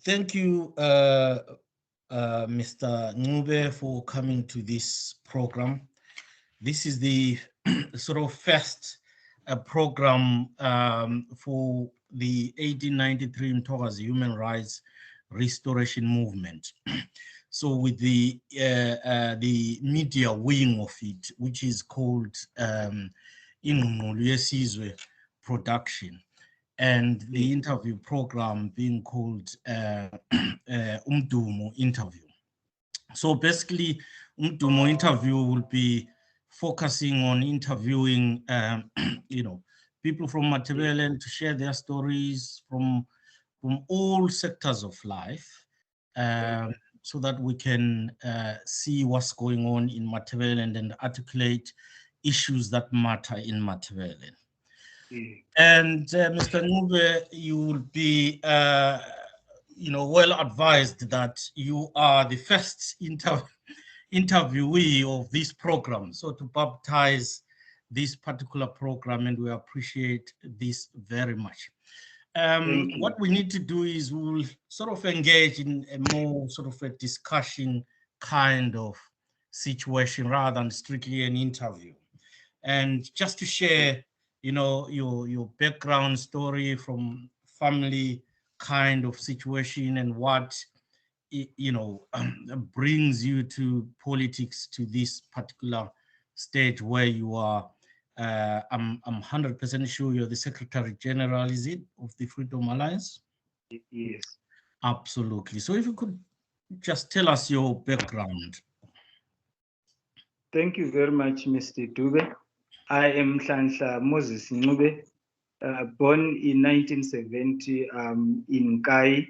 Thank you, Mr. Ncube, for coming to this program. This is the sort of first program for the 1893 Mtokazi Human Rights Restoration Movement. So with the media wing of it, which is called Ingqungulu Yesizwe production, and the interview program being called Umdumo interview. So basically, Umdumo interview will be focusing on interviewing, people from Matebeleland to share their stories from all sectors of life, so that we can see what's going on in Matebeleland and articulate issues that matter in Matebeleland. And Mr. Ncube, you will be, well advised that you are the first interviewee of this program. So to baptize this particular program, and we appreciate this very much. What we need to do is we will sort of engage in a more sort of a discussion kind of situation rather than strictly an interview. And just to share, your background story from family kind of situation and what, brings you to politics to this particular stage where you are. I'm 100% sure you're the Secretary General, is it, of the Freedom Alliance? Yes. Absolutely. So if you could just tell us your background. Thank you very much, Mr. Dube. I am Nhlanhla Moses Ncube, born in 1970 in Kai,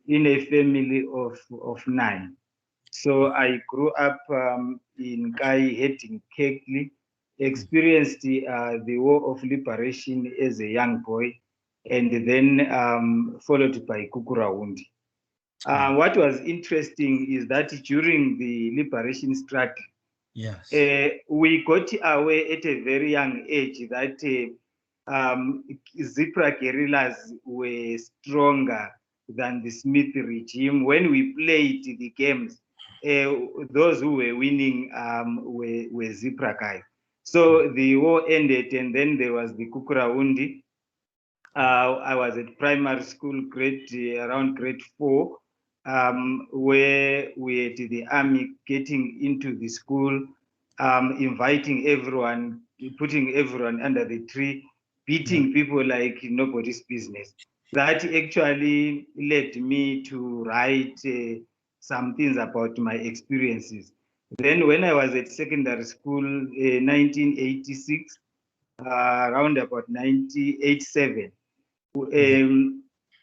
in a family of 9. So I grew up in Kai, heading Kekli, experienced the War of Liberation as a young boy, and then followed by Kukuraundi. What was interesting is that during the liberation struggle, yes, we got aware at a very young age that Zipra guerrillas were stronger than the Smith regime. When we played the games, those who were winning were Zipra guys. So the war ended, and then there was the Kukuraundi. I was at primary school, around grade 4. Where we had the army getting into the school, inviting everyone, putting everyone under the tree, beating people like nobody's business. That actually led me to write some things about my experiences. Then when I was at secondary school, 1986, around about 1987,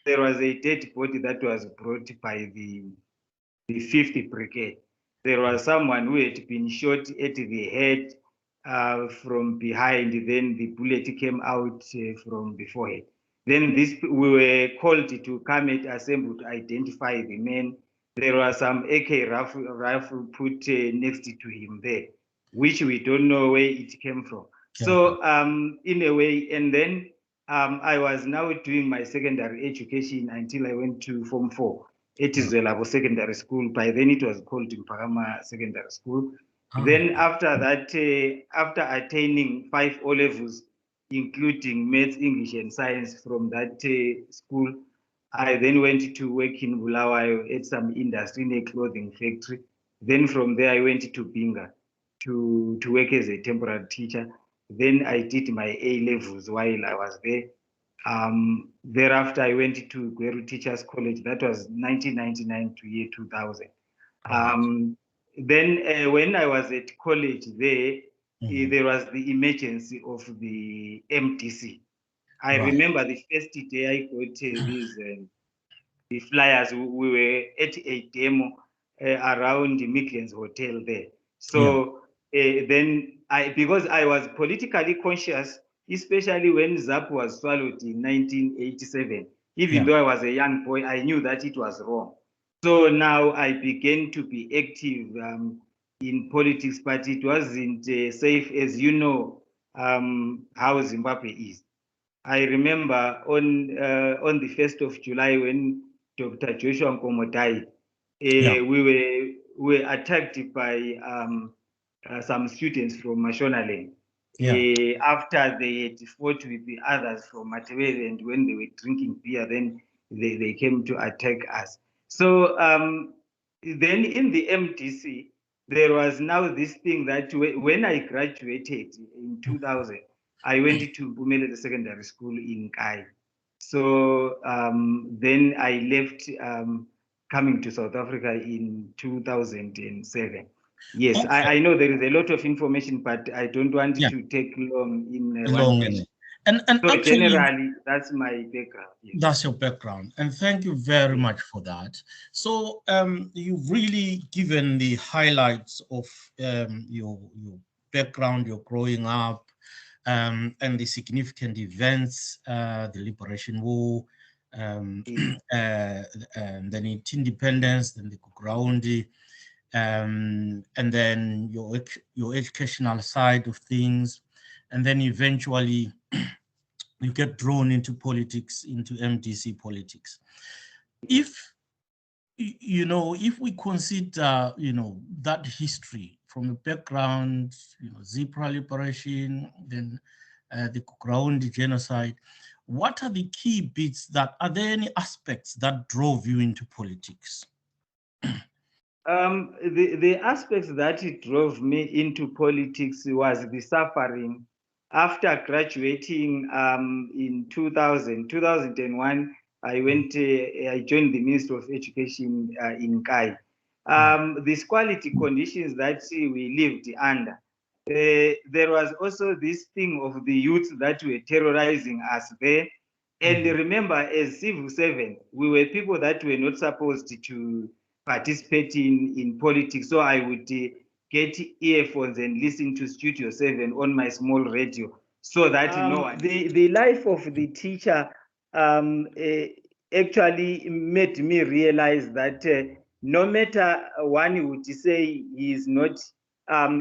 there was a dead body that was brought by the 5th Brigade. There was someone who had been shot at the head from behind. Then the bullet came out from the forehead. Then we were called to come and assemble to identify the man. There was some AK rifle put next to him there, which we don't know where it came from. So in a way, and then I was now doing my secondary education until I went to Form 4. It is Zwelabo Secondary School. By then it was called Mpagama Secondary School. Then after that, after attaining 5 O-levels, including Maths, English and Science from that school, I then went to work in Bulawayo at some industry in a clothing factory. Then from there I went to Binga to work as a temporary teacher. Then I did my A-levels while I was there. Thereafter, I went to Gweru Teachers College. That was 1999 to year 2000. Then when I was at college there, there was the emergency of the MTC. I remember the first day I got these the flyers. We were at a demo around the Midlands Hotel there. So then because I was politically conscious, especially when ZAP was swallowed in 1987, even though I was a young boy, I knew that it was wrong. So now I began to be active in politics, but it wasn't safe, as you know how Zimbabwe is. I remember on the 1st of July when Dr. Joshua Nkomo died, Yeah. we were attacked by some students from Mashonaland. Yeah. After they had fought with the others from Matebeleland, and when they were drinking beer, then they came to attack us. So then in the MDC, there was now this thing that when I graduated in 2000, I went to Bumele Secondary School in Kai. So then I left coming to South Africa in 2007. Yes, Okay. I know there is a lot of information, but I don't want to take long in one question. And so actually, generally, that's my background. Yes. That's your background, and thank you very much for that. So you've really given the highlights of your background, your growing up, and the significant events, the Liberation War, then independence, then the Gukurahundi, and then your educational side of things, and then eventually you get drawn into politics, into MDC politics. If if we consider that history from a background, Zipra liberation, then the Gukurahundi genocide, what are the key bits are there any aspects that drove you into politics? The aspects that drove me into politics was the suffering. After graduating in 2001, I joined the Ministry of Education in Kai. These quality conditions that we lived under. There was also this thing of the youth that were terrorizing us there. And remember, as civil servants, we were people that were not supposed to participate in politics. So I would get earphones and listen to Studio 7 on my small radio so that no one. The life of the teacher actually made me realize that no matter one would say he is not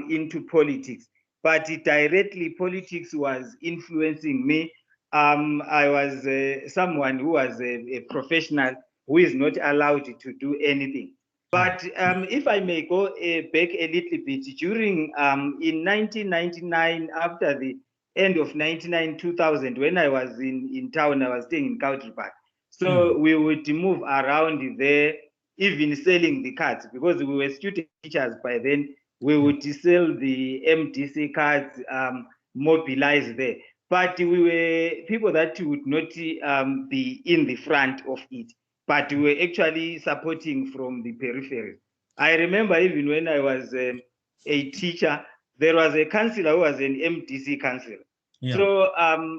into politics, but directly politics was influencing me. I was someone who was a professional who is not allowed to do anything. But if I may go back a little bit, during in 1999, after the end of 2000, when I was in town, I was staying in Countrypark. So we would move around there, even selling the cards, because we were student teachers by then. We would sell the MDC cards, mobilize there. But we were people that would not be in the front of it, but we were actually supporting from the periphery. I remember even when I was a teacher, there was a counselor who was an MDC counselor. Yeah. So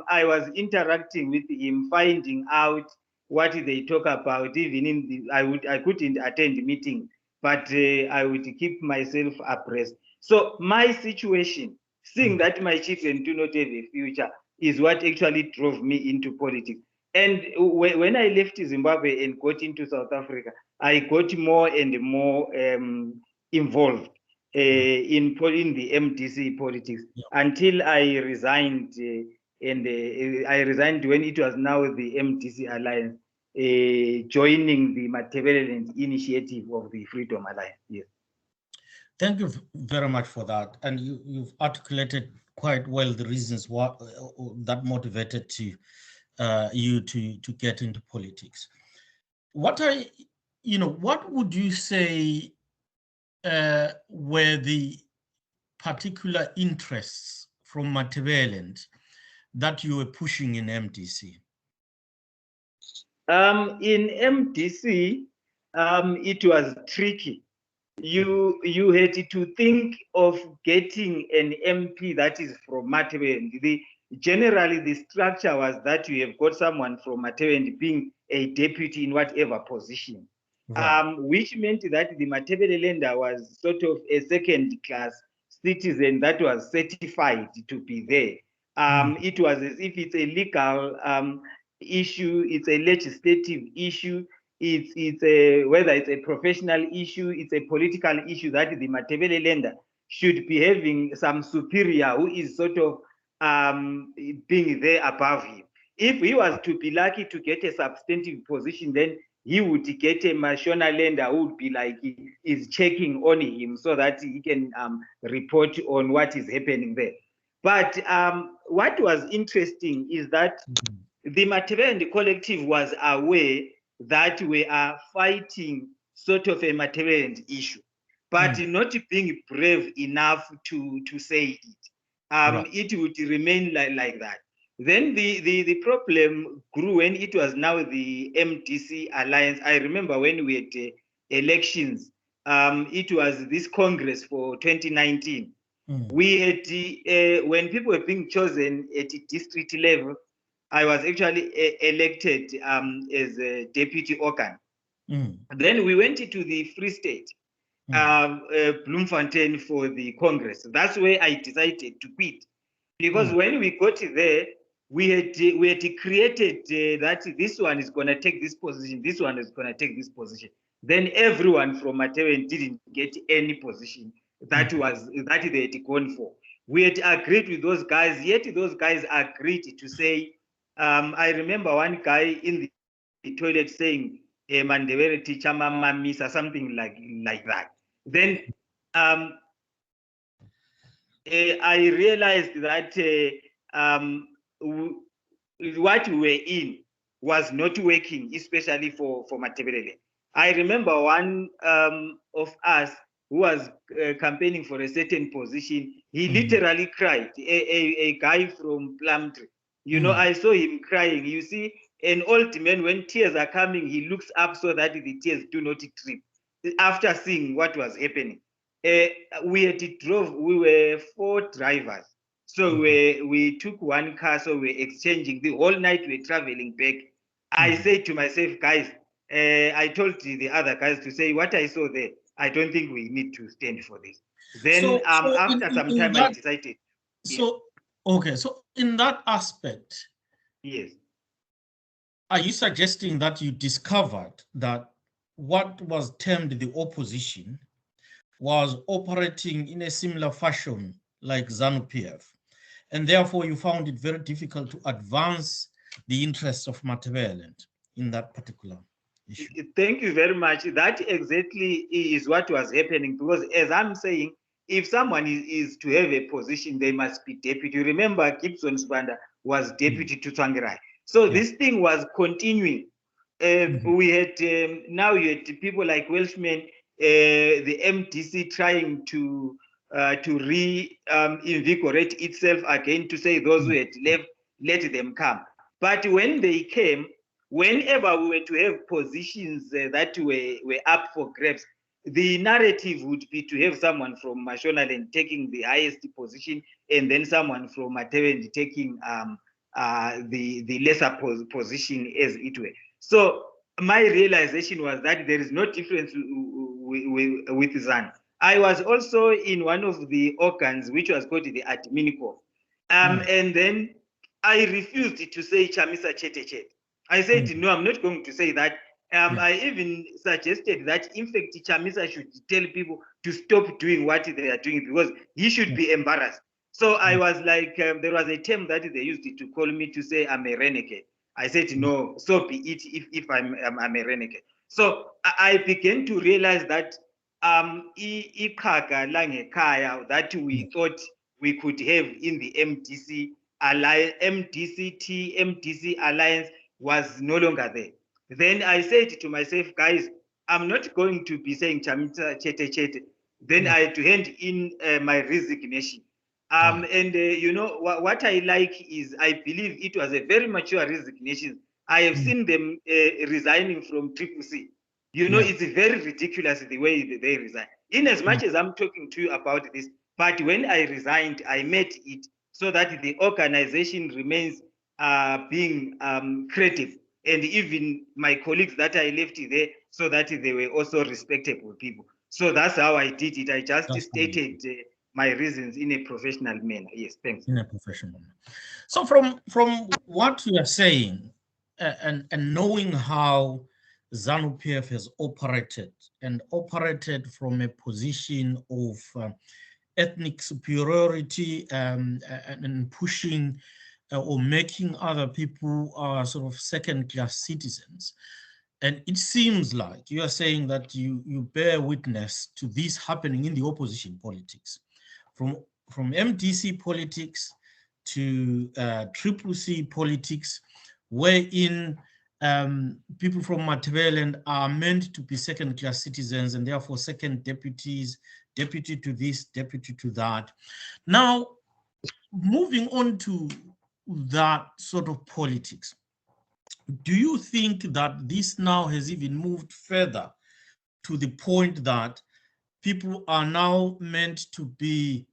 I was interacting with him, finding out what they talk about. Even in the, I couldn't attend the meeting, but I would keep myself abreast. So my situation, seeing that my children do not have a future, is what actually drove me into politics. And when I left Zimbabwe and got into South Africa, I got more and more involved in the MDC politics until I resigned. I resigned when it was now the MDC Alliance, joining the Matebeleland initiative of the Freedom Alliance. Yes. Thank you very much for that. And you've articulated quite well the reasons that motivated you to get into politics. What would you say were the particular interests from Matebeleland that you were pushing in MDC? In MDC, it was tricky. You had to think of getting an MP that is from Matebeleland. Generally, the structure was that you have got someone from Matebeleland being a deputy in whatever position, which meant that the Matebelelander was sort of a second-class citizen that was certified to be there. It was as if it's a legal issue, it's a legislative issue, it's a, whether it's a professional issue, it's a political issue, that the Matebeleland should be having some superior who is sort of being there above him. If he was to be lucky to get a substantive position, then he would get a Mashonaland who would be like, is checking on him so that he can report on what is happening there. But what was interesting is that the Matebeleland collective was aware that we are fighting sort of a Matebeleland issue, but not being brave enough to say it. Right. It would remain like that. Then the problem grew when it was now the MDC alliance. I remember when we had elections, it was this Congress for 2019. We had, when people were being chosen at district level, I was actually elected as a deputy organ. Then we went to the Free State, Bloemfontein for the Congress. That's where I decided to quit. Because when we got there, we had created that this one is going to take this position, this one is going to take this position. Then everyone from Matebeleland didn't get any position that they had gone for. We had agreed with those guys, yet those guys agreed to say, I remember one guy in the toilet saying, Mandebele teacher mama miss or something like that. Then I realized that what we were in was not working, especially for Matebeleland. I remember one of us who was campaigning for a certain position. He literally cried. A guy from Plumtree. You know, I saw him crying. You see, an old man, when tears are coming, he looks up so that the tears do not drip. After seeing what was happening, we were 4 drivers. So we took one car, so we're exchanging. The whole night we're traveling back. I said to myself, guys, I told the other guys to say, what I saw there, I don't think we need to stand for this. Then after some time, I decided. So, okay, so in that aspect, yes, are you suggesting that you discovered that what was termed the opposition was operating in a similar fashion like ZANU-PF, and therefore you found it very difficult to advance the interests of Matebeleland in that particular issue? Thank you very much. That exactly is what was happening, because as I'm saying, if someone is to have a position, they must be deputy. Remember, Gibson Sibanda was deputy to Tsvangirai. So this thing was continuing. We had, now you had people like Welshmen, the MDC trying to reinvigorate itself again, to say those who had left, let them come. But when they came, whenever we were to have positions that were up for grabs, the narrative would be to have someone from Mashonaland taking the highest position, and then someone from Matebeleland taking the lesser position, as it were. So my realization was that there is no difference with ZAN. I was also in one of the organs, which was called the Adminico. And then I refused to say Chamisa Chete Chete. I said, no, I'm not going to say that. I even suggested that, in fact, Chamisa should tell people to stop doing what they are doing, because he should be embarrassed. So I was like, there was a term that they used to call me, to say I'm a renegade. I said, no, so be it if I'm a renegade. So I began to realize that that we thought we could have in the MDC alliance, MDC alliance was no longer there. Then I said to myself, guys, I'm not going to be saying Chamisa Chete Chete. Then I had to hand in my resignation. And you know, what I like is, I believe it was a very mature resignation. I have seen them resigning from CCC. You know, it's very ridiculous the way they resign. In as much as I'm talking to you about this, but when I resigned, I made it so that the organization remains being creative. And even my colleagues that I left there, so that they were also respectable people. So that's how I did it. I just stated my reasons in a professional manner. Yes, thanks. In a professional manner. So from what you are saying, and knowing how ZANU-PF has operated, and operated from a position of ethnic superiority, and pushing or making other people sort of second-class citizens, And it seems like you are saying that you bear witness to this happening in the opposition politics, from MDC politics to Triple C politics, wherein people from Matebeleland are meant to be second-class citizens and therefore second deputies, deputy to this, deputy to that. Now, moving on to that sort of politics, do you think that this now has even moved further to the point that people are now meant to be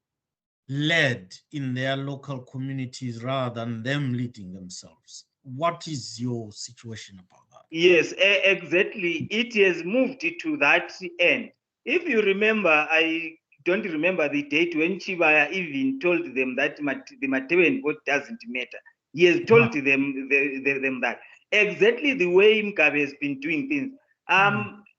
led in their local communities rather than them leading themselves? What is your situation about that? Yes, exactly. It has moved to that end. If you remember, I don't remember the date when Chibaya even told them that the Matebeleland vote doesn't matter. He has told them that. Exactly the way Ncube has been doing things.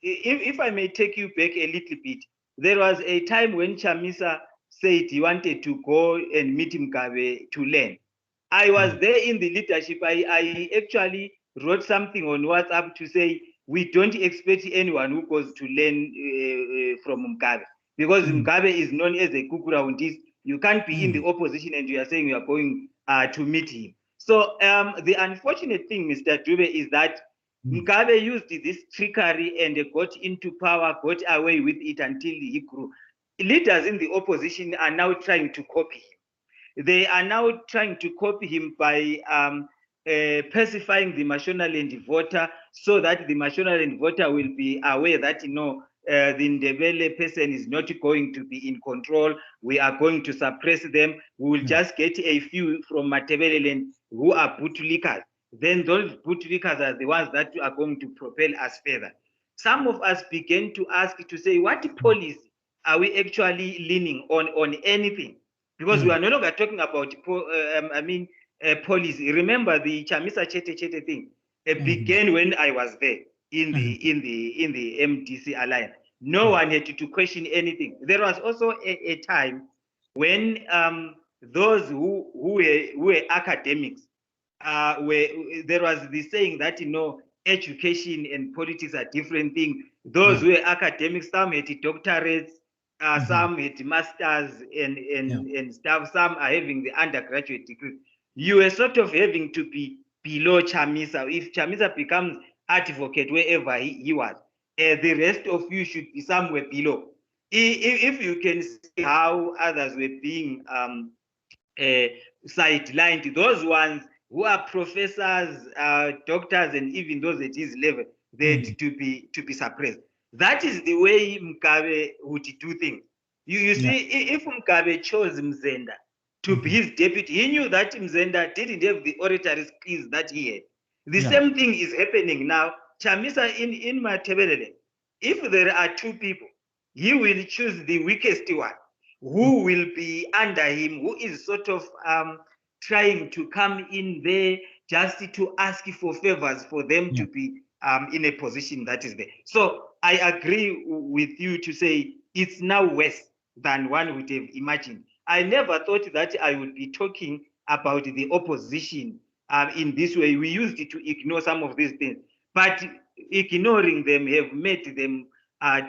If I may take you back a little bit, there was a time when Chamisa said he wanted to go and meet Ncube to learn. I was there in the leadership. I actually wrote something on WhatsApp to say we don't expect anyone who goes to learn from Ncube, because Ncube is known as a Kukuraundist. You can't be in the opposition and you are saying you are going to meet him. So the unfortunate thing, Mr. Dube, is that Ncube used this trickery and got into power, got away with it until he grew. Leaders in the opposition are now trying to copy him. They are now trying to copy him by pacifying the Mashonaland voter, so that the Mashonaland voter will be aware that, the Ndebele person is not going to be in control. We are going to suppress them. We will just get a few from Matebeleland who are bootlickers. Then those bootlickers are the ones that are going to propel us further. Some of us began to ask, to say, what policy are we actually leaning on anything? Because we are no longer talking about, policy. Remember, the Chamisa Chete thing began when I was there in the MDC alliance. No one had to question anything. There was also a time when those who were academics there was the saying that, education and politics are different things. Those who were academics, some had doctorates, some had masters and stuff, some are having the undergraduate degree. You were sort of having to be below Chamisa. If Chamisa becomes advocate wherever he was, the rest of you should be somewhere below. If you can see how others were being sidelined, those ones who are professors, doctors, and even those at his level, they to be suppressed. That is the way Ncube would do things. You see, if Ncube chose Mzenda to be his deputy, he knew that Mzenda didn't have the oratory skills that he had. The same thing is happening now. Chamisa in Matebeleland, if there are two people, he will choose the weakest one, who will be under him, who is sort of trying to come in there just to ask for favors for them to be in a position that is there. So I agree with you to say it's now worse than one would have imagined. I never thought that I would be talking about the opposition in this way. We used to ignore some of these things, but ignoring them have made them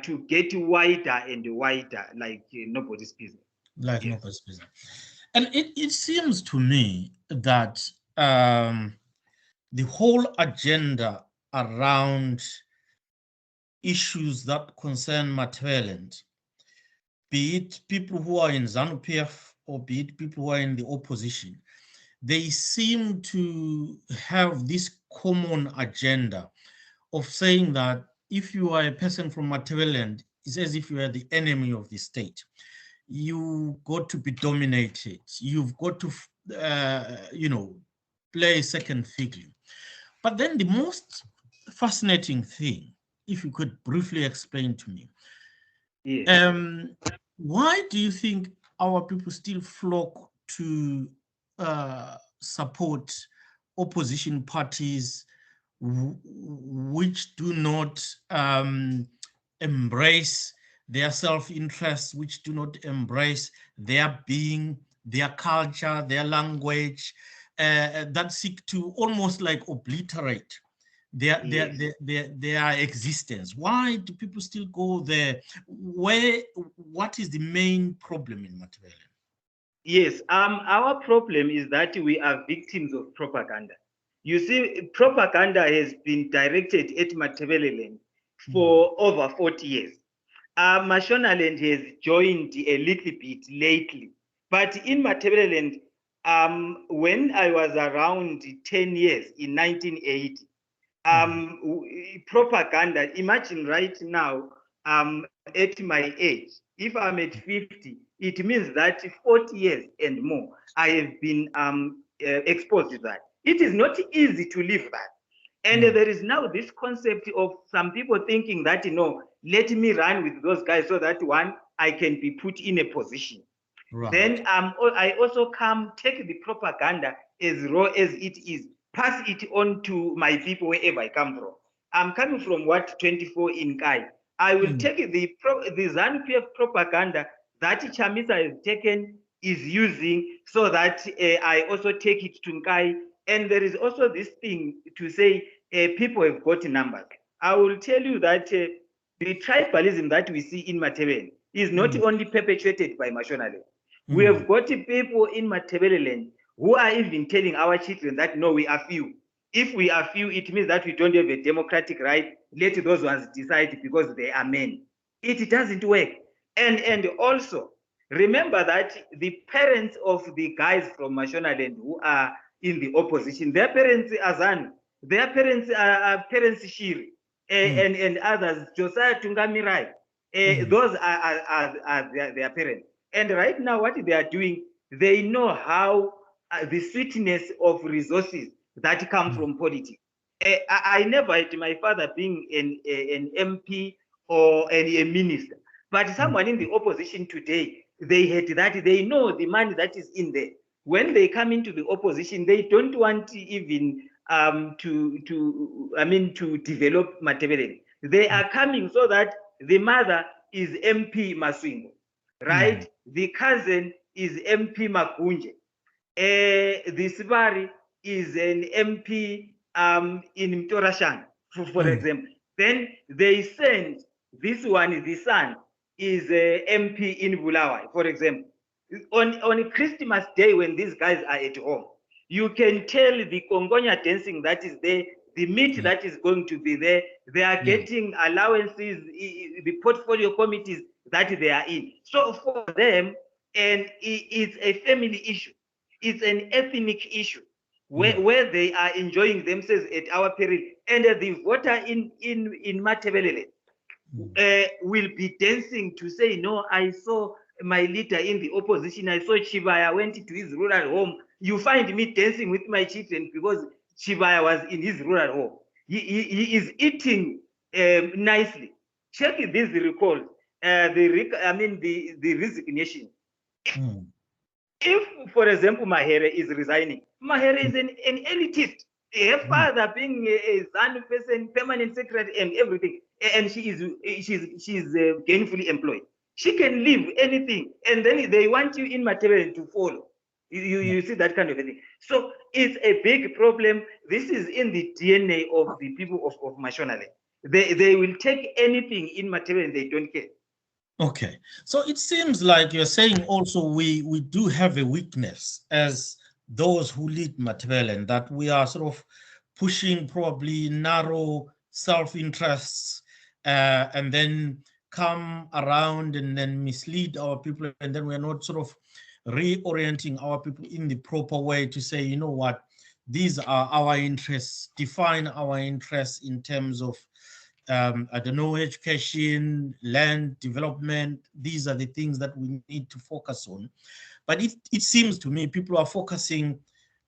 to get wider and wider, like nobody's business. Like nobody's business. And it seems to me that the whole agenda around issues that concern Matebeleland, be it people who are in ZANU-PF or be it people who are in the opposition, they seem to have this common agenda of saying that if you are a person from Matebeleland, it's as if you are the enemy of the state. You got to be dominated. You've got to, play second fiddle. But then the most fascinating thing, if you could briefly explain to me, why do you think our people still flock to support opposition parties which do not embrace their self-interest, which do not embrace their being, their culture, their language, that seek to almost like obliterate their existence? Why do people still go there? What is the main problem in Matebeleland? Yes, our problem is that we are victims of propaganda. You see, propaganda has been directed at Matebeleland for over 40 years. Mashonaland has joined a little bit lately. But in Matebeleland, when I was around 10 years in 1980, propaganda, imagine right now, at my age, if I'm at 50, it means that 40 years and more, I have been exposed to that. It is not easy to live that. And there is now this concept of some people thinking that, let me run with those guys so that I can be put in a position. Right. Then I also take the propaganda as raw as it is, pass it on to my people wherever I come from. I'm coming from 24 in Kai. I will take the ZANU-PF propaganda that Chamisa has taken, is using, so that I also take it to Nkai. And there is also this thing to say people have got numbers. I will tell you that the tribalism that we see in Matebeleland is not only perpetuated by Mashonaland. We have got people in Matebeleland who are even telling our children that, no, we are few. If we are few, it means that we don't have a democratic right. Let those ones decide because they are men. It doesn't work. And also, remember that the parents of the guys from Mashonaland who are in the opposition, their parents are ZANU, their parents are parents Shiri, and others, Josiah Tungamirai. Those are their parents. And right now, what they are doing, they know how the sweetness of resources that come from politics. I never had my father being an MP or a minister, but someone in the opposition today, they had that. They know the money that is in there. When they come into the opposition, they don't want even to develop Matebeleland. They are coming so that the mother is MP Maswingo, right? The cousin is MP Makunje. The Sibari is an MP in Mtorashan, for example. Then they send this one, the son, is a MP in Bulawayo, for example. On Christmas Day, when these guys are at home, you can tell the Kongonya dancing that is there, the meat that is going to be there. They are getting allowances, the portfolio committees that they are in. So for them, and it's a family issue. It's an ethnic issue where they are enjoying themselves at our peril. And the voter in Matebeleland will be dancing to say, no, I saw my leader in the opposition. I saw Chibaya went to his rural home. You find me dancing with my children because Chibaya was in his rural home. He is eating nicely. Check these recalls. The resignation. If, for example, Mahere is resigning, Mahere is an elitist. Her father being a ZANU person, permanent secretary, and everything, and she's gainfully employed. She can leave anything, and then they want you in material to follow. You see that kind of a thing. So it's a big problem. This is in the DNA of the people of Mashonaland. They will take anything in material, they don't care. Okay, so it seems like you're saying also we do have a weakness as those who lead Matebeleland, that we are sort of pushing probably narrow self-interests and then come around and then mislead our people, and then we're not sort of reorienting our people in the proper way to say, you know what, these are our interests, define our interests in terms of I don't know, education, land development. These are the things that we need to focus on. But it seems to me people are focusing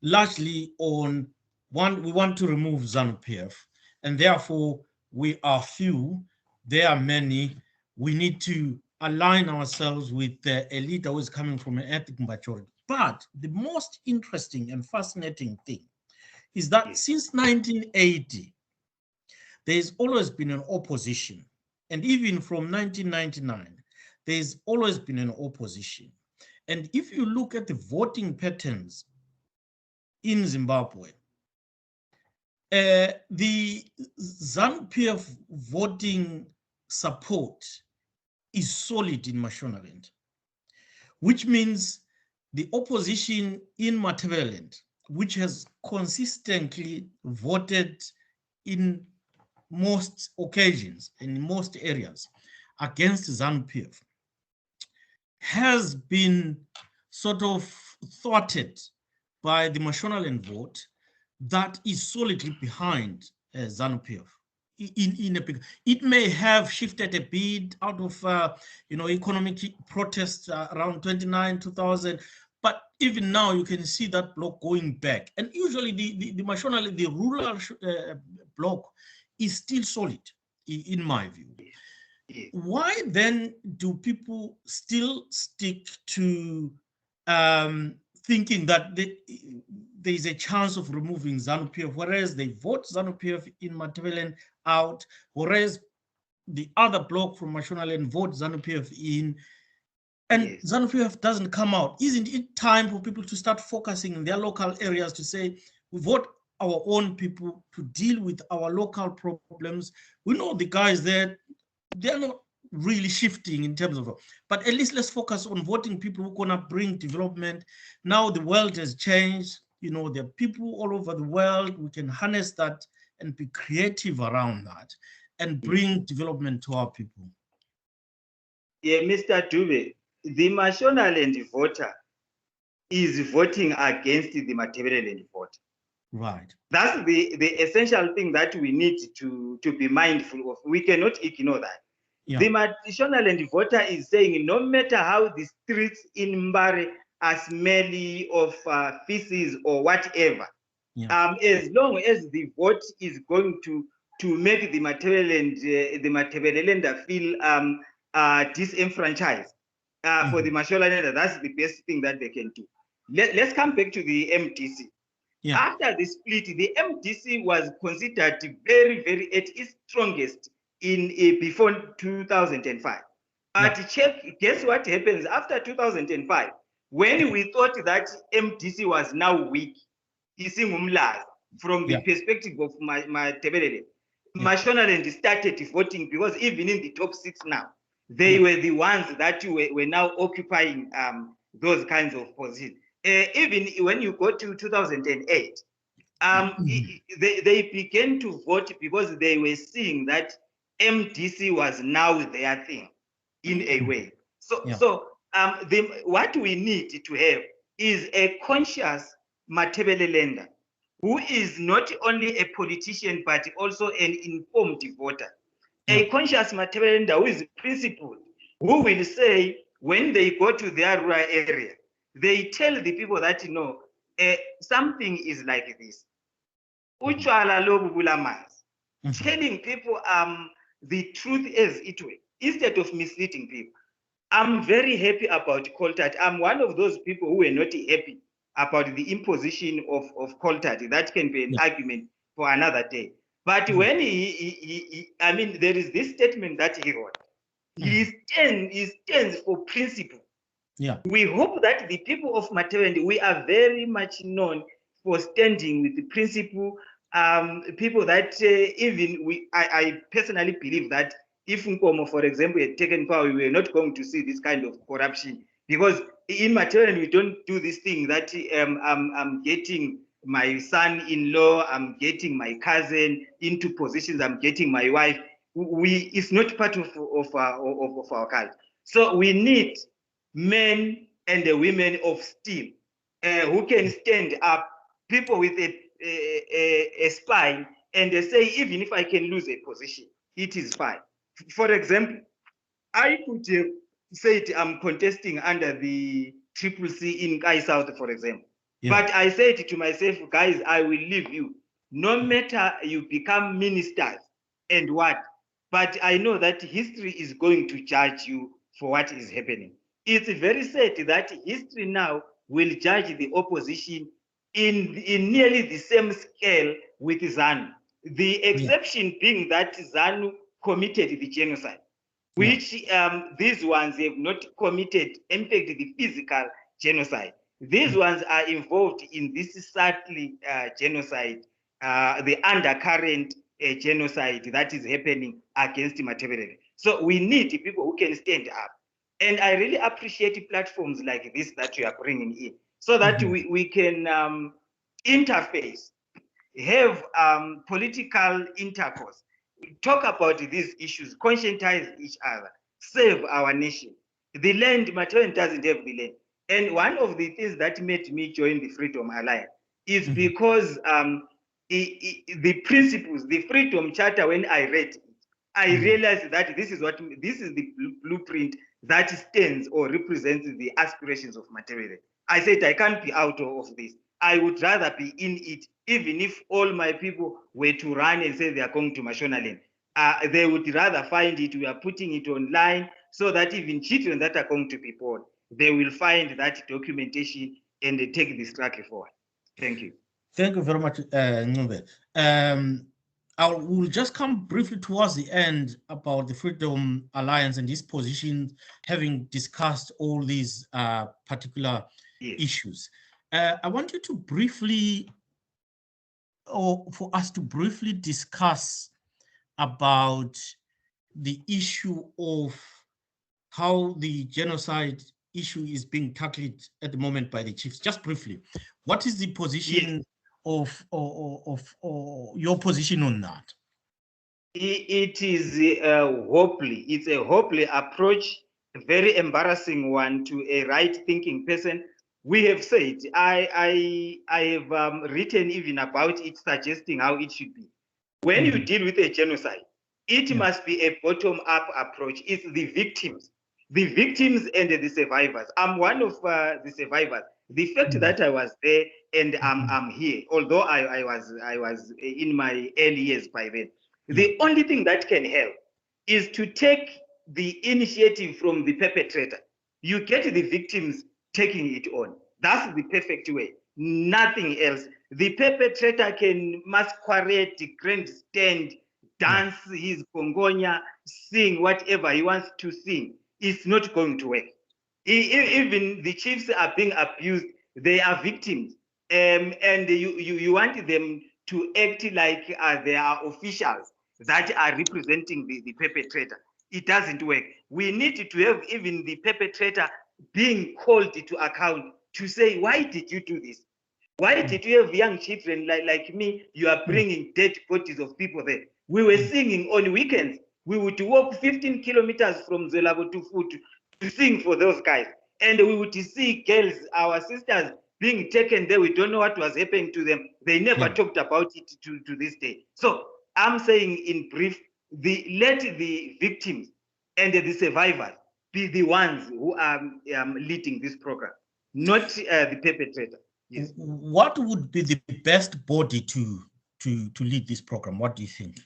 largely on we want to remove ZANU-PF, and therefore we are few, there are many. We need to align ourselves with the elite who is coming from an ethnic majority. But the most interesting and fascinating thing is that since 1980, there's always been an opposition. And even from 1999, there's always been an opposition. And if you look at the voting patterns in Zimbabwe, The ZANU-PF voting support is solid in Mashonaland, which means the opposition in Matebeleland, which has consistently voted in most occasions and in most areas against ZANU-PF, has been sort of thwarted by the Mashonaland vote that is solidly behind ZANU-PF. It may have shifted a bit out of economic protests around 2000, but even now you can see that block going back. And usually the Mashonaland, the rural block is still solid, in my view. Why then do people still stick to thinking that there is a chance of removing ZANU-PF, whereas they vote ZANU-PF in Matebeleland out, whereas the other bloc from Mashonaland vote ZANU-PF in, and yes, ZANU-PF doesn't come out? Isn't it time for people to start focusing in their local areas to say, we vote our own people to deal with our local problems? We know the guys there, they're not really shifting in terms of, but at least let's focus on voting people who are going to bring development. Now the world has changed. There are people all over the world. We can harness that and be creative around that and bring development to our people. Yeah, Mr. Dube, the Mashonaland voter is voting against the Matebeleland voter. Right. That's the essential thing that we need to be mindful of. We cannot ignore that. Yeah. The Mashonaland voter is saying, no matter how the streets in Mbare are smelly of feces or whatever, yeah, as long as the vote is going to make the Matebelelander feel disenfranchised for the Mashonaland, that's the best thing that they can do. Let's come back to the MDC. Yeah. After the split, the MDC was considered very, very at its strongest before 2005. But guess what happens after 2005? When we thought that MDC was now weak, from the perspective of Matebeleland, Mashonaland started voting, because even in the top 6 now, they were the ones that were now occupying those kinds of positions. Even when you go to 2008, they began to vote because they were seeing that MDC was now their thing in a way. So what we need to have is a conscious Matebelelander who is not only a politician but also an informed voter. A conscious Matebelelander who is principled, who will say when they go to their rural area, they tell the people that, something is like this. Telling people the truth as it were, instead of misleading people. I'm very happy about Coltart. I'm one of those people who were not happy about the imposition of Coltart. That can be an argument for another day. But when there is this statement that he wrote. He stands for principle. Yeah. We hope that the people of Matebeleland, we are very much known for standing with the principle. People that I personally believe that if Nkomo, for example, had taken power, we were not going to see this kind of corruption, because in Matebeleland we don't do this thing that I'm getting my son-in-law, I'm getting my cousin into positions, I'm getting my wife. It's not part of our culture. So we need men and the women of steel who can stand up, people with a spine, and they say, even if I can lose a position, it is fine. For example, I could have said I'm contesting under the CCC in Kai South, for example. But I said to myself, guys, I will leave you. No matter you become ministers and what, but I know that history is going to judge you for what is happening. It's very sad that history now will judge the opposition in nearly the same scale with ZANU. The exception being that ZANU committed the genocide, which these ones have not committed, in fact, the physical genocide. These ones are involved in this subtle genocide the undercurrent genocide that is happening against Matebeleland. So we need people who can stand up. And I really appreciate platforms like this that you are bringing in, so that we can interface, have political intercourse, talk about these issues, conscientize each other, save our nation. The land, Matebeleland doesn't have the land. And one of the things that made me join the Freedom Alliance is because the principles, the Freedom Charter, when I read it, I realized that this is the blueprint that stands or represents the aspirations of Matebeleland. I said, I can't be out of this. I would rather be in it, even if all my people were to run and say they are going to Mashonaland. They would rather find it. We are putting it online so that even children that are going to be born, they will find that documentation and they take this struggle forward. Thank you. Thank you very much, Ncube. I will just come briefly towards the end about the Freedom Alliance and this position, having discussed all these particular issues. I want you to briefly, or for us to briefly discuss about the issue of how the genocide issue is being tackled at the moment by the chiefs. Just briefly, what is the position of your position on that? It is it's a hopeful approach, a very embarrassing one to a right-thinking person. We have said, I have written even about it, suggesting how it should be. When you deal with a genocide, it must be a bottom-up approach. It's the victims and the survivors. I'm one of the survivors. The fact that I was there and I'm here, although I was in my early years by then, the only thing that can help is to take the initiative from the perpetrator. You get the victims taking it on. That's the perfect way. Nothing else. The perpetrator can masquerade, grandstand, dance his congonia, sing whatever he wants to sing. It's not going to work. Even the chiefs are being abused. They are victims. And you want them to act like they are officials that are representing the perpetrator. It doesn't work. We need to have even the perpetrator being called to account to say, why did you do this? Why did you have young children like me? You are bringing dead bodies of people there. We were singing on weekends. We would walk 15 kilometers from Zelabo to Foot to sing for those guys. And we would see girls, our sisters, being taken there. We don't know what was happening to them. They never talked about it to this day. So I'm saying in brief, let the victims and the survivors be the ones who are leading this program, not the perpetrator. Yes. What would be the best body to lead this program? What do you think?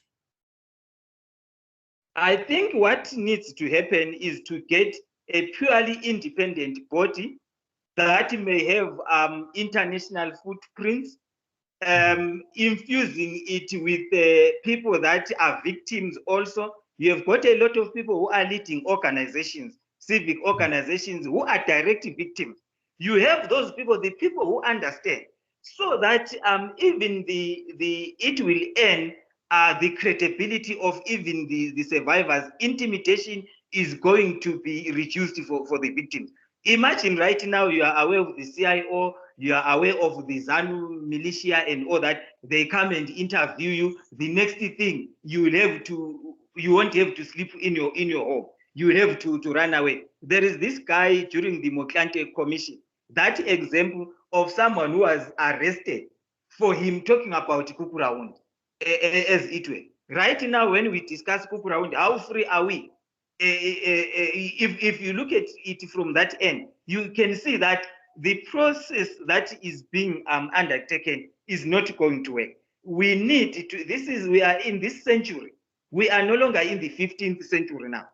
I think what needs to happen is to get a purely independent body that may have international footprints, infusing it with people that are victims also. You have got a lot of people who are leading organizations, civic organizations, who are direct victims. You have those people, the people who understand, so that even it will end the credibility of even the survivors. Intimidation is going to be reduced for the victims. Imagine right now you are aware of the CIO, you are aware of the ZANU militia and all that. They come and interview you. The next thing you won't have to sleep in your home. You will have to run away. There is this guy during the Motlanthe Commission, that example of someone who was arrested for him talking about Kukuraund as it were. Right now, when we discuss Kukuraund, how free are we? If you look at it from that end, you can see that the process that is being undertaken is not going to work. We need to, we are in this century. We are no longer in the 15th century now.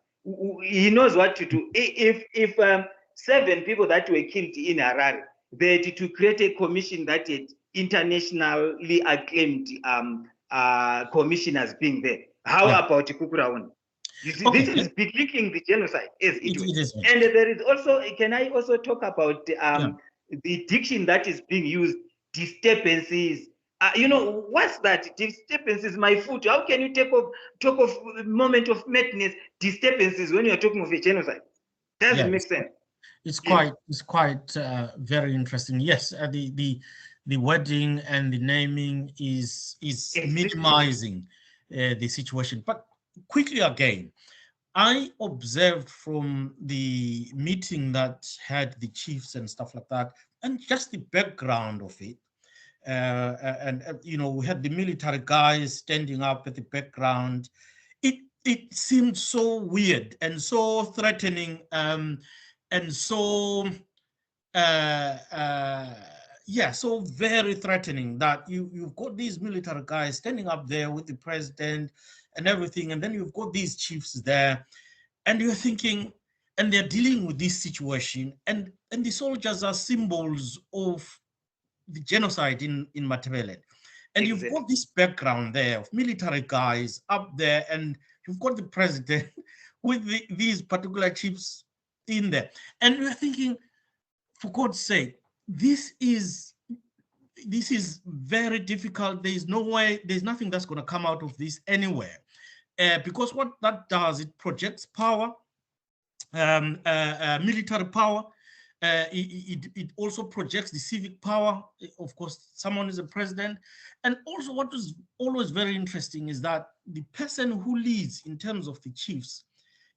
He knows what to do. If 7 people that were killed in Harare, they had to create a commission that had internationally acclaimed commissioners being there. How about Kukuraund? This is beginning the genocide as it was. And there is also, can I also talk about the diction that is being used, disturbances, You know, what's that? Disturbances, my foot. How can you talk of moment of madness, disturbances, when you're talking of a genocide? Doesn't make sense. It's quite very interesting. Yes, the wording and the naming is minimizing the situation. But quickly again, I observed from the meeting that had the chiefs and stuff like that, and just the background of it. And you know, we had the military guys standing up at the background. It seemed so weird and so threatening, and so yeah, so very threatening that you've got these military guys standing up there with the president and everything, and then you've got these chiefs there, and you're thinking, and they're dealing with this situation, and the soldiers are symbols of the genocide in Matebeleland. And you've got this background there of military guys up there, and you've got the president with these particular chiefs in there. And we're thinking, for God's sake, this is very difficult. There's no way, there's nothing that's going to come out of this anywhere. Because what that does, it projects power, military power. It also projects the civic power. Of course, someone is a president. And also what is always very interesting is that the person who leads in terms of the chiefs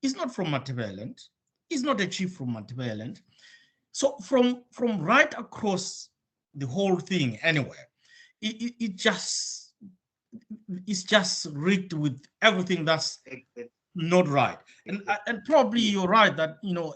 is not from Matebeleland, is not a chief from Matebeleland. So from right across the whole thing anyway, it's just rigged with everything that's not right. And probably you're right that, you know,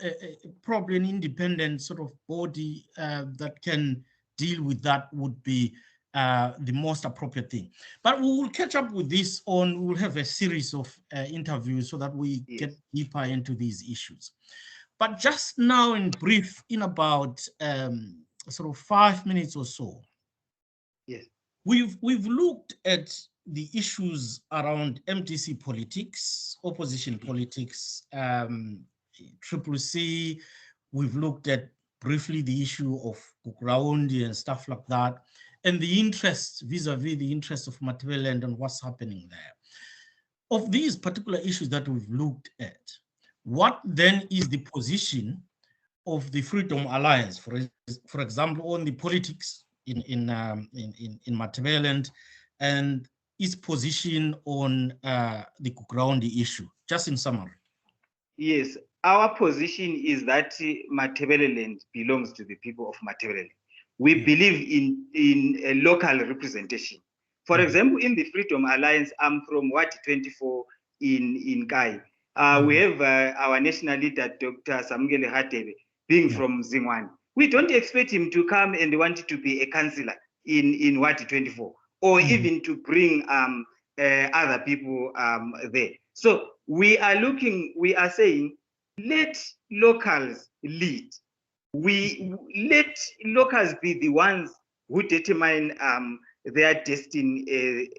probably an independent sort of body that can deal with that would be the most appropriate thing. But we will catch up with this we'll have a series of interviews so that we get deeper into these issues. But just now in brief, in about sort of 5 minutes or so, we've looked at the issues around MDC politics, opposition politics, CCC. We've looked at briefly the issue of Gugrawundi and stuff like that, and the interests vis-a-vis the interests of Matebeleland and what's happening there. Of these particular issues that we've looked at, what then is the position of the Freedom Alliance, for example, on the politics in Matebeleland, and its position on the Gugrawundi issue, just in summary? Yes, our position is that Matebeleland belongs to the people of Matebeleland. We believe in a local representation. For example, in the Freedom Alliance, I'm from Ward 24 in Kai. We have our national leader, Dr. Samgele Hatebe, being from Zingwane. We don't expect him to come and want to be a councillor in Ward 24, or even to bring other people there. So we are saying, let locals lead. We let locals be the ones who determine their destiny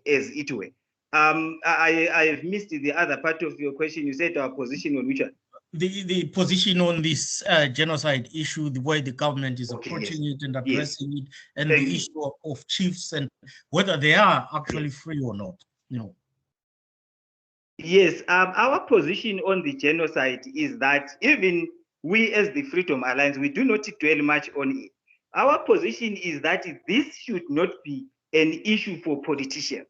as it were. I have missed the other part of your question. You said our position on which one? The position on this genocide issue, the way the government is approaching it and addressing it, and the issue of chiefs and whether they are actually free or not, you know. Yes, our position on the genocide is that even we as the Freedom Alliance, we do not dwell much on it. Our position is that this should not be an issue for politicians.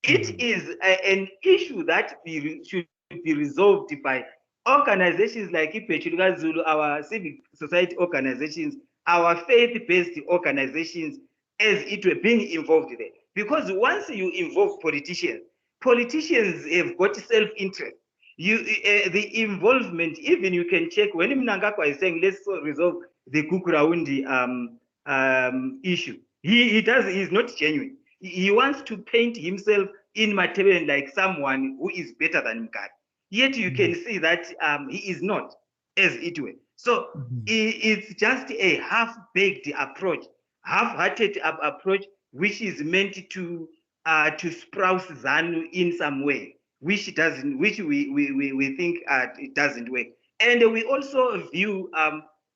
It is an issue that should be resolved by organizations like Ipechuluka Zulu, our civic society organizations, our faith-based organizations, as it were, being involved there. Because once you involve politicians have got self-interest. The involvement, even you can check when Mnangagwa is saying let's resolve the Gugrawundi issue. He's not genuine. He wants to paint himself in Matebeleland like someone who is better than Mkari. Yet you can see that he is not, as it were. So it's just a half-baked approach, half-hearted approach, which is meant to sprout ZANU in some way, which we think it doesn't work. And we also view,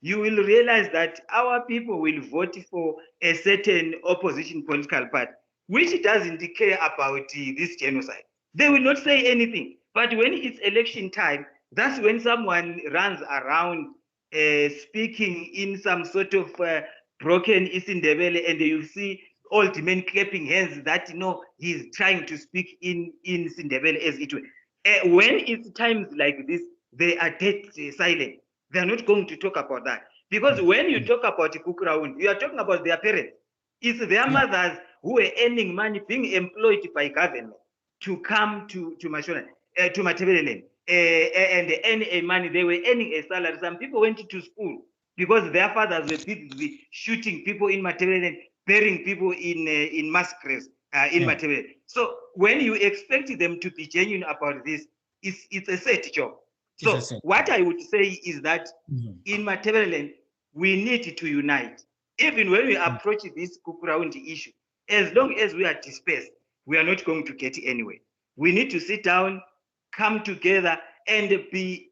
you will realize that our people will vote for a certain opposition political party. which doesn't care about this genocide. They will not say anything. But when it's election time, that's when someone runs around speaking in some sort of broken Isindebele, and you see old men clapping hands that, you know, he's trying to speak in Sindebele as it were. When it's times like this, they are dead silent. They are not going to talk about that. Because when you talk about Kukurawun, you are talking about their parents. It's their mothers who are earning money, being employed by government to come to Matebeleland, and earn money. They were earning a salary. Some people went to school because their fathers were busy shooting people in Matebeleland, burying people in mass graves in Matebeleland. So when you expect them to be genuine about this, it's a set job. So what I would say is that in Matebeleland, we need to unite. Even when we approach this Kukurawundi issue, as long as we are dispersed, we are not going to get anywhere. We need to sit down, come together, and be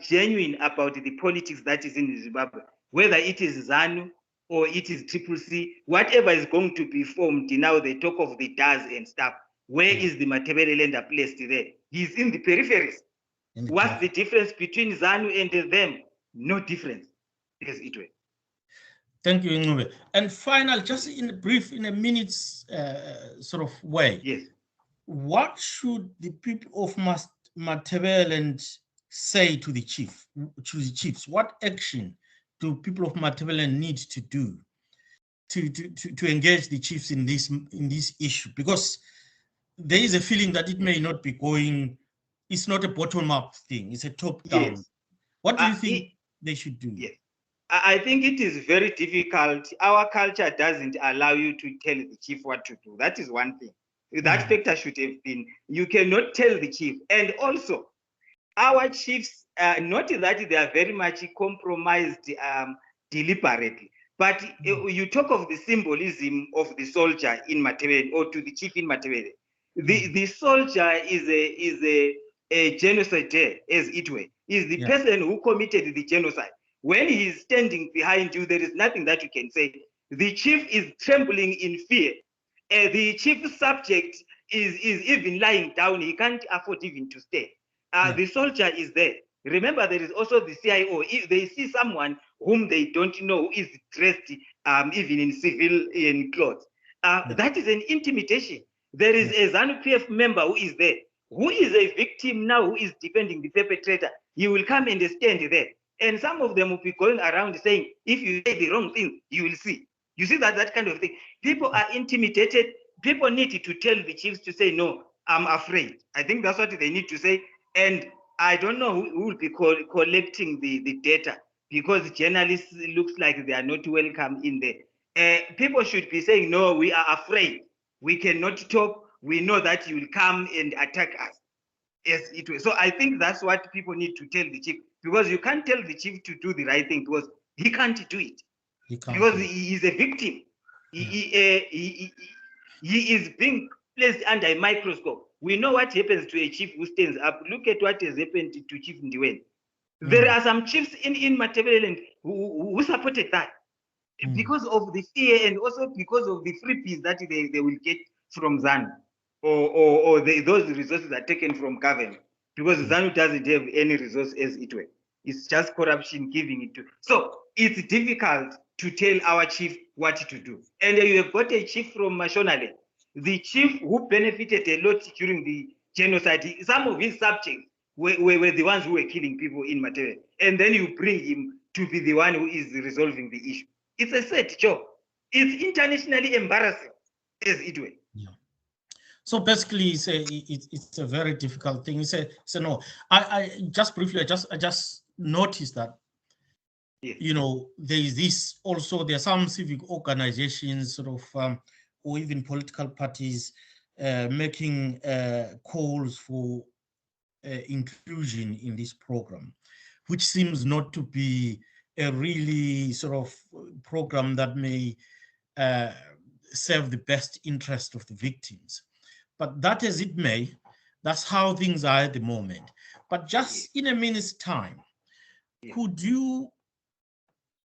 genuine about the politics that is in Zimbabwe, whether it is ZANU or it is CCC, whatever is going to be formed. Now they talk of the DAS and stuff. Where is the Matebeleland placed there? He's in the peripheries. What's the difference between ZANU and them? No difference. Yes, it will. Thank you, Ncube. And final, just in brief, in a minute's sort of way. Yes. What should the people of Matebeleland say to the chiefs? What action do people of Matebeleland need to do to engage the chiefs in this issue? Because there is a feeling that it may not be going. It's not a bottom-up thing. It's a top-down. Yes. What do you think they should do? Yes. I think it is very difficult. Our culture doesn't allow you to tell the chief what to do. That is one thing. That factor should have been, you cannot tell the chief. And also, our chiefs, not that they are very much compromised deliberately, but you talk of the symbolism of the soldier in Matebeleland, or to the chief in Matebeleland. The soldier is a genocider, as it were. Is the person who committed the genocide. When he is standing behind you, there is nothing that you can say. The chief is trembling in fear. The chief subject is even lying down. He can't afford even to stay. The soldier is there. Remember, there is also the CIO. If they see someone whom they don't know who is dressed even in civilian clothes, that is an intimidation. There is a ZANU-PF member who is there, who is a victim now, who is defending the perpetrator. He will come and stand there. And some of them will be going around saying, if you say the wrong thing, you will see. You see that kind of thing. People are intimidated. People need to tell the chiefs to say, no, I'm afraid. I think that's what they need to say. And I don't know who will be collecting the data, because journalists looks like they are not welcome in there. People should be saying, no, we are afraid. We cannot talk. We know that you will come and attack us. Yes, it will. So I think that's what people need to tell the chief, because you can't tell the chief to do the right thing because he can't do it. Because he is a victim. He is being placed under a microscope. We know what happens to a chief who stands up. Look at what has happened to Chief Ndiweni. There are some chiefs in Matebeleland who supported that because of the fear, and also because of the freebies that they will get from ZANU, or those resources are taken from government, because ZANU doesn't have any resource as it were. It's just corruption giving it to. So it's difficult to tell our chief what to do. And you have got a chief from Mashonale, the chief who benefited a lot during the genocide. Some of his subjects were the ones who were killing people in Matebeleland. And then you bring him to be the one who is resolving the issue. It's a set job. It's internationally embarrassing, as it were. Yeah. So basically, it's a very difficult thing. So no. I just briefly, I just noticed that, you know, there is this also. There are some civic organizations, sort of, or even political parties, making calls for inclusion in this program, which seems not to be a really sort of program that may serve the best interest of the victims. But that as it may, that's how things are at the moment. But just in a minute's time, could you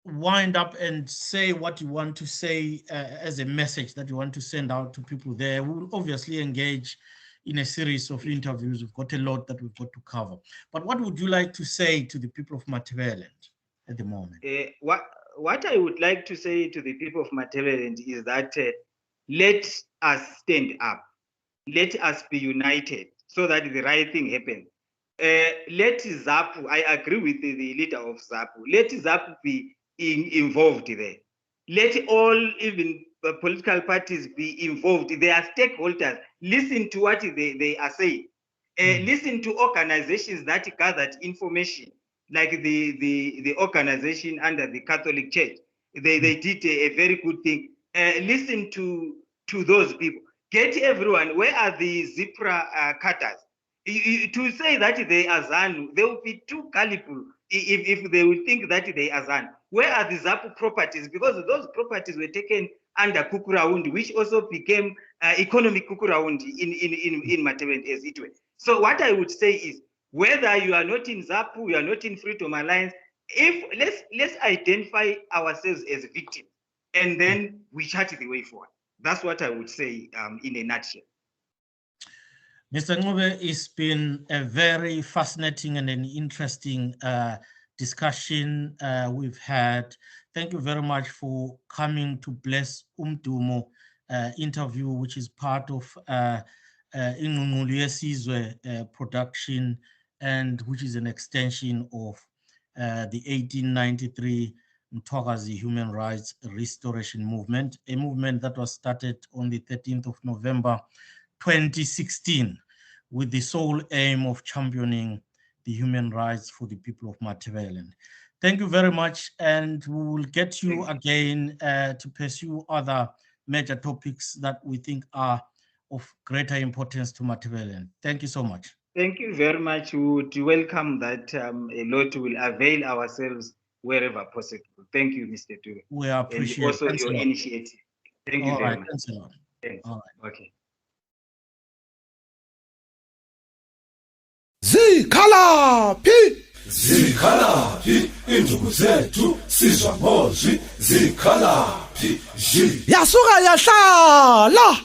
wind up and say what you want to say as a message that you want to send out to people there. We'll obviously engage in a series of interviews. We've got a lot that we've got to cover. But what would you like to say to the people of Matebeleland at the moment? What I would like to say to the people of Matebeleland is that let us stand up. Let us be united so that the right thing happens. Let ZAPU, I agree with the leader of ZAPU, let ZAPU be involved there. Let all, even political parties be involved. They are stakeholders. Listen to what they are saying. Listen to organizations that gathered information, like the organization under the Catholic Church. They did a very good thing. Listen to those people. Get everyone. Where are the zebra cutters? To say that they are ZANU, they will be too gullible if they will think that they are ZANU. Where are the ZAPU properties? Because those properties were taken under Kukurawundi, which also became economic Kukurawundi in Matebeleland as it were. So what I would say is, whether you are not in ZAPU, you are not in Freedom Alliance, let's identify ourselves as victims, and then we chart the way forward. That's what I would say in a nutshell. Mr. Ncube, it's been a very fascinating and an interesting discussion we've had. Thank you very much for coming to bless Umdumo interview, which is part of Ingqungulu Yesizwe production, and which is an extension of the 1893 Mthokazi Human Rights Restoration Movement, a movement that was started on the 13th of November 2016 with the sole aim of championing the human rights for the people of Matebeleland. Thank you very much, and we will get you again to pursue other major topics that we think are of greater importance to Matebeleland. Thank you so much. Thank you very much. We would welcome that a lot will avail ourselves wherever possible. Thank you, Mr. Dube. We appreciate and also your initiative. Thank you very much. Thanks a lot. Thanks. All right. Okay. Zikhalaphi induku zethu sizwa ngozwi zikhalaphi yasuka yahlala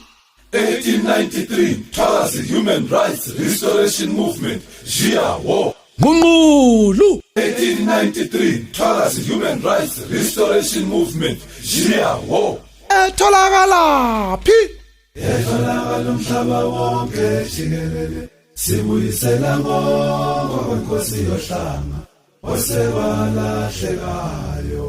1893 Mthokazi Human Rights Restoration Movement Jiyawo Ngqungulu 1893 Mthokazi Human Rights Restoration Movement Jiyawo etholakala umhlaba wonke jikelele sibuyisela ngoko kwenkosi yohlanga osekwalahlekayo.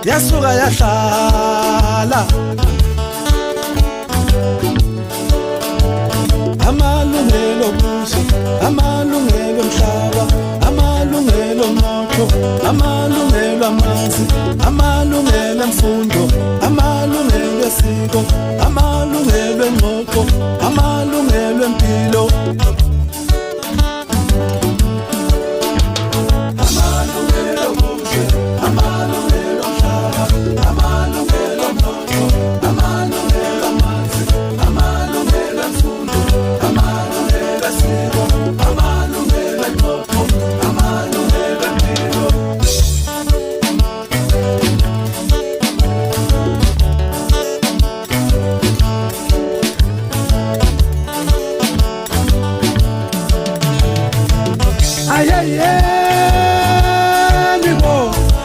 Yasuka yahlala amalungelo buso, amalungelo mhlaba, amalungelo mnotho, amalungelo amanzi, amalungelo emfundo, amalungelo esiko, amalungelo engqoqo, amalungelo empilo.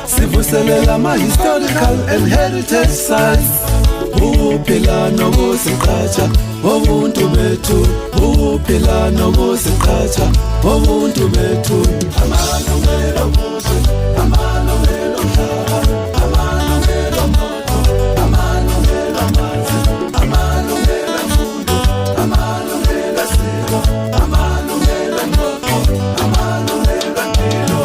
Sivuselela ma historical and heritage sites. ukuphila nokuziqhatsha ubuntu bethu, ukuphila nokuziqhatsha ubuntu bethu. Amalungelo obuzwe, amalungelo omhlaba, amalungelo omnotho, amalungelo amanzi, amalungelo emfundo, amalungelo esiko, amalungelo engqoqo, amalungelo empilo.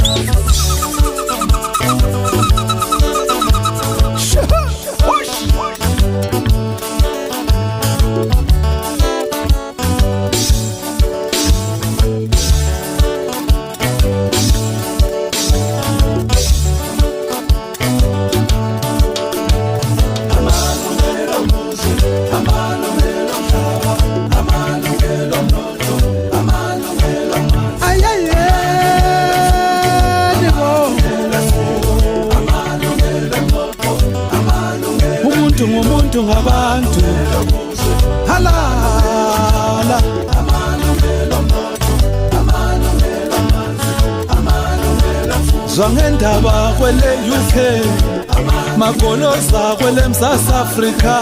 Umuntu ngabantu halala amalungelo omnotho, amalungelo amanzi, amalungelo emfundo. Zwangendaba kwele UK, magoloza kwele Mzansi Afrika,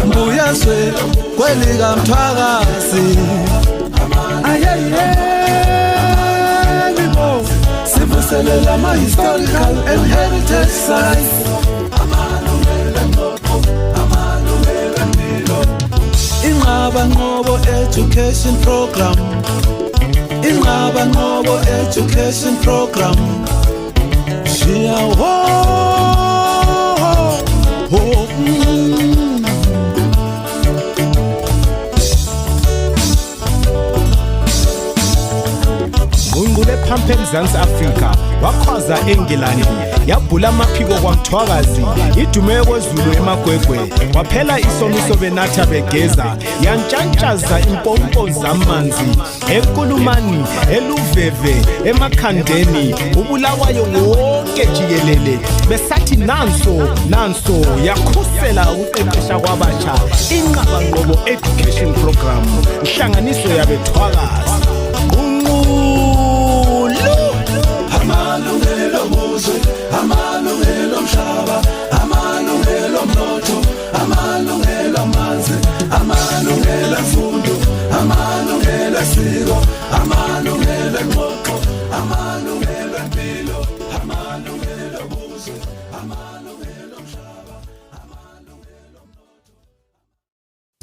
mbuyazwe kwelika Mthwakazi. Ayayenibo sivuselela ama-historical and heritage sites. Inqaba Nqobo education program, Inqaba Nqobo education program. Shia ho ho. Ngungule phampe Mzansi Afrika wakhwaza eNgilandi yabhula amaphiko kwaMthwakazi idume kwezulu emagwegwe waphela isomiso benatha begeza yantshantshaza impompo zamanzi eNkulumani eLuveve emakhandeni ubulawayo wonke jikelele besathi nanso yakhusela ukuqeqesha kwabatsha Inqaba Nqobo education program ihlanganiso yabeThwakazi. Amalungelo obuzwe, amalungelo omhlaba, amalungelo omnotho, amalungelo amanzi, amalungelo emfundo, amalungelo esiko, amalungelo engqoqo, amalungelo empilo, amalungelo obuzwe, amalungelo omhlaba, amalungelo omnotho.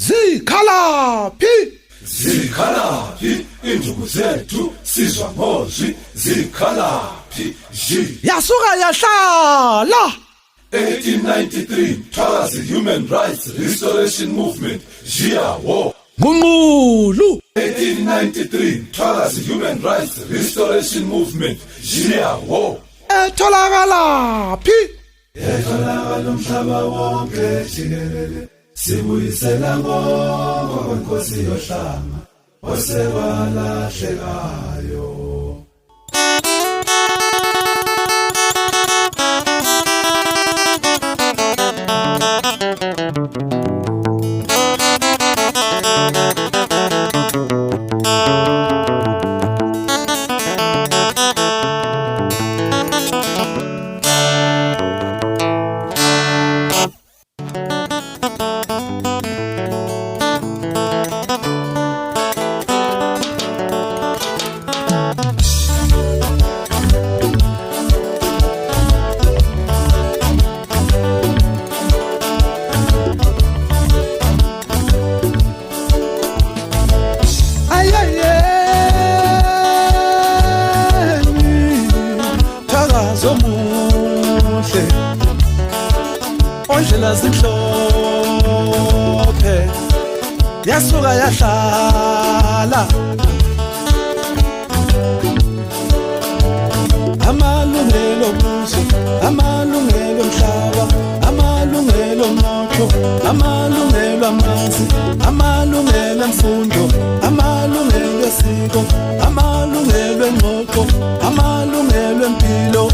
Zikhalaphi? Zikhalaphi induku zethu sizwa ngozwi, zikhalaphi yasuka yahlala 1893 Thwakazi Human Rights Restoration Movement Jiyawo Ngqungulu 1893 Thwakazi Human Rights Restoration Movement Jiyawo Etholakalaphi umhlaba wonke jikelele sibuyisela ngoko kwenkosi yohlanga osekwalahlekayo. Ondlela zimhlophe yasuka yahlala amalungelo obuzwe, amalungelo omhlaba, amalungelo omnotho, amalungelo amanzi, amalungelo emfundo, amalungelo esiko, amalungelo engqoqo, amalungelo empilo.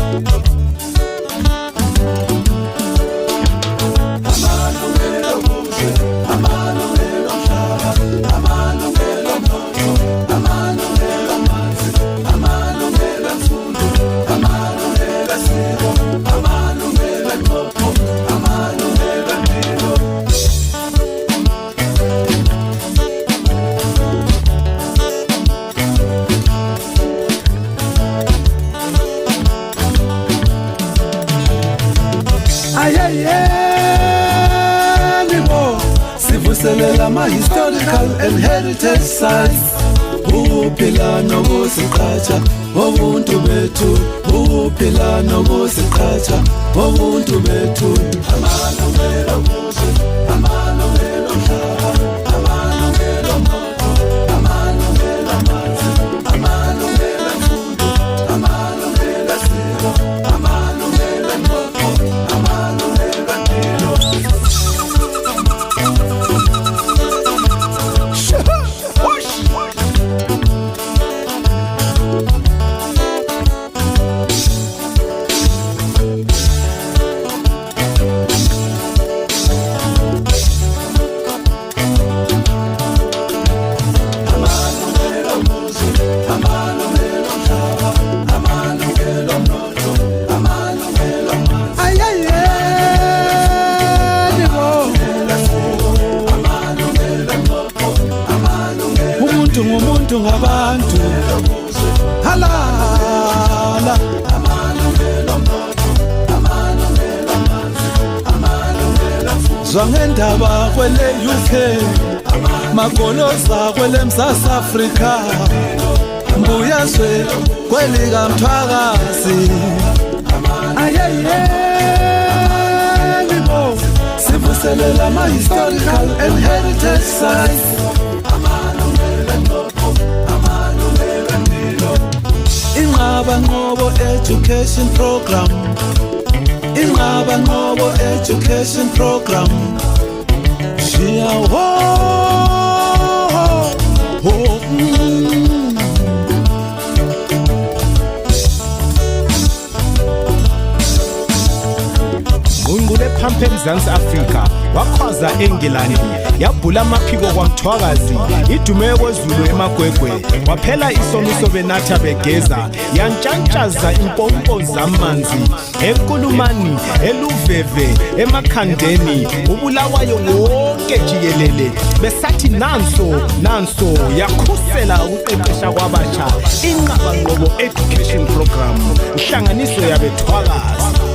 sivuselela ama-historical and heritage sites. Ukuphila nokuziqhatsha ngobuntu bethu, ukuphila nokuziqhatsha ngobuntu bethu. Amalungelo obuzwe, amalungelo omhlaba, amalungelo omnotho, amalungelo amanzi, amalungelo emfundo, amalungelo esiko, amalungelo engqondo, amalungelo empilo. Umuntu ngabantu halala zwangendaba kwele UK magoloza kwele Mzansi Afrika mbuyazwe kwelika Mthwakazi ayayebo sivuselela ama-historical and heritage sites. Inqaba Nqobo education program, Inqaba Nqobo education program. Shia ho ho. Ngqungqulu ePhampe eMzansi Afrika wakhwaza eNgilandi yabhula amaphiko kwaMthwakazi idume kwezulu emagwegwe waphela isomiso benatha begeza yantshantshaza impompo zamanzi eNkulumani eLuveve eMakhandeni ubulawayo wonke jikelele besathi nanso yakhusela ukuqeqesha kwabasha inqaba Nqobo education program ihlanganiso yabethwakazi.